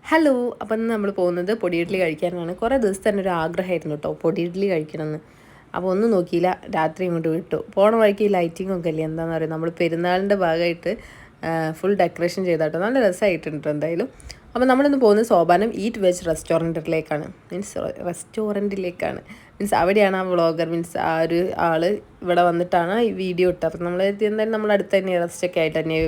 Hello, അപ്പം ഇന്ന് നമ്മൾ പോകുന്നത് പൊടി ഇഡ്ഡലി കഴിക്കാനാണ്. കുറേ ദിവസത്തെ തന്നെ ഒരു ആഗ്രഹമായിരുന്നു കേട്ടോ പൊടി ഇഡ്ഡലി കഴിക്കണമെന്ന്. അപ്പോൾ ഒന്നും നോക്കിയില്ല, രാത്രി ഇങ്ങോട്ട് വിട്ടു. പോണ വഴിക്ക് ഈ ലൈറ്റിംഗ് ഒക്കെ ഇല്ലേ, എന്താണെന്ന് പറയുക, നമ്മൾ പെരുന്നാളിൻ്റെ ഭാഗമായിട്ട് ഫുൾ ഡെക്കറേഷൻ ചെയ്താട്ടോ നല്ല രസമായിട്ടുണ്ട് എന്തായാലും. അപ്പോൾ നമ്മളിന്ന് പോകുന്നത് സോപാനം ഈറ്റ് വെജ് റെസ്റ്റോറൻറ്റിലേക്കാണ്. റെസ്റ്റോറൻറ്റിലേക്കാണ് മീൻസ് അവിടെയാണ് ആ വ്ളോഗർ ആ ഒരു ആൾ ഇവിടെ വന്നിട്ടാണ് ഈ വീഡിയോ ഇട്ടത്. അപ്പോൾ നമ്മൾ എന്തായാലും നമ്മൾ അടുത്ത് തന്നെ റെസ്റ്റൊക്കെ ആയിട്ട് തന്നെ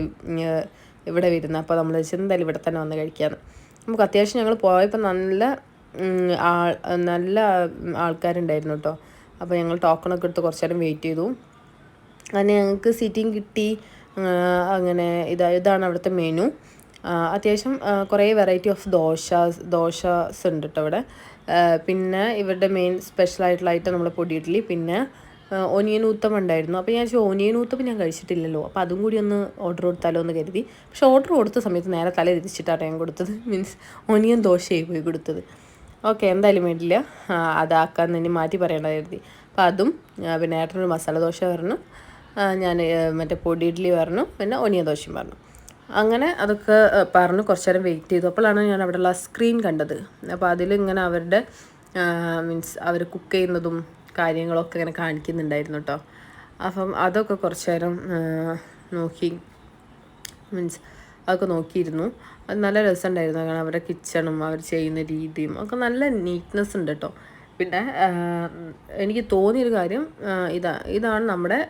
ഇവിടെ വരുന്നത്. അപ്പോൾ നമ്മൾ എന്തായാലും ഇവിടെ തന്നെ വന്ന് കഴിക്കാമെന്ന്. നമുക്ക് അത്യാവശ്യം ഞങ്ങൾ പോയപ്പോൾ നല്ല ആൾക്കാരുണ്ടായിരുന്നു കേട്ടോ. അപ്പോൾ ഞങ്ങൾ ടോക്കണൊക്കെ എടുത്ത് കുറച്ച് നേരം വെയിറ്റ് ചെയ്തു. അങ്ങനെ ഞങ്ങൾക്ക് സീറ്റിംഗ് കിട്ടി. അങ്ങനെ ഇതാണ് അവിടുത്തെ മെനു. അത്യാവശ്യം കുറേ വെറൈറ്റി ഓഫ് ദോശസ് ഉണ്ട് കേട്ടോ ഇവിടെ. പിന്നെ ഇവരുടെ മെയിൻ സ്പെഷ്യലായിട്ടുള്ള ഐറ്റം നമ്മൾ പൊടി ഇഡ്ഡലി, പിന്നെ ഒനിയൻ ഊത്തം ഉണ്ടായിരുന്നു. അപ്പോൾ ഞാൻ ഒനിയൻ ഊത്തപ്പം ഞാൻ കഴിച്ചിട്ടില്ലല്ലോ, അപ്പോൾ അതും കൂടി ഒന്ന് ഓർഡർ കൊടുത്താലോ എന്ന് കരുതി. പക്ഷെ ഓർഡർ കൊടുത്ത സമയത്ത് നേരെ തല തിരിച്ചിട്ടാണ് ഞാൻ കൊടുത്തത്. മീൻസ് ഒനിയൻ ദോശയായി പോയി കൊടുത്തത്. ഓക്കെ, എന്തായാലും വേണ്ടില്ല, അതാക്കാൻ തന്നെ മാറ്റി പറയേണ്ട കരുതി. അപ്പോൾ അതും പിന്നെ ഏട്ടനൊരു മസാല ദോശ പറഞ്ഞു, ഞാൻ മറ്റേ പൊടി ഇഡ്ഡലി പറഞ്ഞു, പിന്നെ ഒനിയൻ ദോശയും പറഞ്ഞു. അങ്ങനെ അതൊക്കെ പറഞ്ഞു കുറച്ച് നേരം വെയിറ്റ് ചെയ്തു. അപ്പോഴാണ് ഞാൻ അവിടെയുള്ള സ്ക്രീൻ കണ്ടത്. അപ്പോൾ അതിലിങ്ങനെ അവരുടെ മീൻസ് അവർ കുക്ക് ചെയ്യുന്നതും കാര്യങ്ങളൊക്കെ ഇങ്ങനെ കാണിക്കുന്നുണ്ടായിരുന്നു കേട്ടോ. അപ്പം അതൊക്കെ കുറച്ച് നേരം നോക്കി, മീൻസ് അതൊക്കെ നോക്കിയിരുന്നു. അത് നല്ല രസമുണ്ടായിരുന്നു. കാരണം അവരുടെ കിച്ചണും അവർ ചെയ്യുന്ന രീതിയും ഒക്കെ നല്ല നീറ്റ്നെസ് ഉണ്ട് കേട്ടോ. പിന്നെ എനിക്ക് തോന്നിയൊരു കാര്യം ഇതാണ് നമ്മുടെ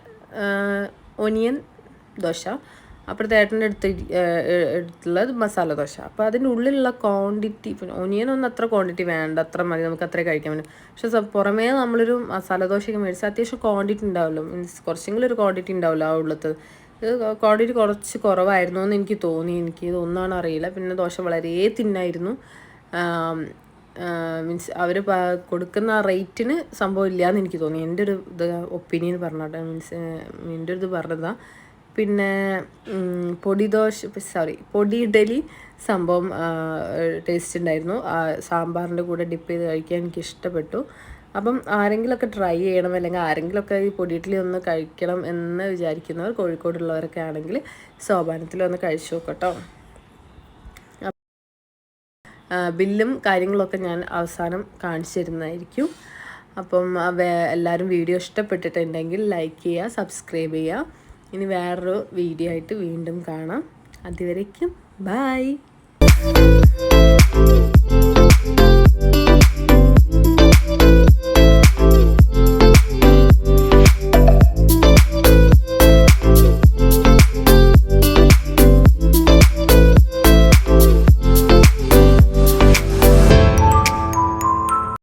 ഒനിയൻ ദോശ. അപ്പോഴത്തെ ഏട്ടൻ്റെ എടുത്തുള്ളത് മസാല ദോശ. അപ്പോൾ അതിൻ്റെ ഉള്ളിലുള്ള ക്വാണ്ടിറ്റി, പിന്നെ ഒനിയനൊന്നും അത്ര ക്വാണ്ടിറ്റി വേണ്ട, അത്ര മതി, നമുക്ക് അത്രേ കഴിക്കാൻ പറ്റും. പക്ഷെ പുറമേ നമ്മളൊരു മസാല ദോശയൊക്കെ മേടിച്ചാൽ അത്യാവശ്യം ക്വാണ്ടിറ്റി ഉണ്ടാവുമല്ലോ, മീൻസ് കുറച്ചെങ്കിലും ഒരു ക്വാണ്ടിറ്റി ഉണ്ടാവില്ല ആ ഉള്ളത്. ഇത് ക്വാണ്ടിറ്റി കുറച്ച് കുറവായിരുന്നു എന്ന് എനിക്ക് തോന്നി. എനിക്ക് ഇതൊന്നാണ് അറിയില്ല. പിന്നെ ദോശ വളരെ തിന്നായിരുന്നു. മീൻസ് അവർ കൊടുക്കുന്ന ആ റേറ്റിന് സംഭവം ഇല്ലയെന്ന് എനിക്ക് തോന്നി. എൻ്റെ ഒരു ഒപ്പീനിയൻ പറഞ്ഞോട്ടെ, മീൻസ് എൻ്റെ ഒരു പറഞ്ഞതാണ്. പിന്നെ പൊടി ഇഡ്ഡലി സംഭവം ടേസ്റ്റ് ഉണ്ടായിരുന്നു. സാമ്പാറിൻ്റെ കൂടെ ഡിപ്പ് ചെയ്ത് കഴിക്കാൻ എനിക്ക് ഇഷ്ടപ്പെട്ടു. അപ്പം ആരെങ്കിലുമൊക്കെ ട്രൈ ചെയ്യണം, അല്ലെങ്കിൽ ആരെങ്കിലുമൊക്കെ ഈ പൊടി ഇഡ്ഡലി ഒന്ന് കഴിക്കണം എന്ന് വിചാരിക്കുന്നവർ, കോഴിക്കോടുള്ളവരൊക്കെ ആണെങ്കിൽ സോപാനത്തിൽ ഒന്ന് കഴിച്ചു നോക്കട്ടോ. ബില്ലും കാര്യങ്ങളൊക്കെ ഞാൻ അവസാനം കാണിച്ചു തരുന്നതായിരിക്കും. അപ്പം എല്ലാവരും വീഡിയോ ഇഷ്ടപ്പെട്ടിട്ടുണ്ടെങ്കിൽ ലൈക്ക് ചെയ്യുക, സബ്സ്ക്രൈബ് ചെയ്യുക. ഇനി വേറൊരു വീഡിയോ ആയിട്ട് വീണ്ടും കാണാം. അതുവരേക്കും ബൈ.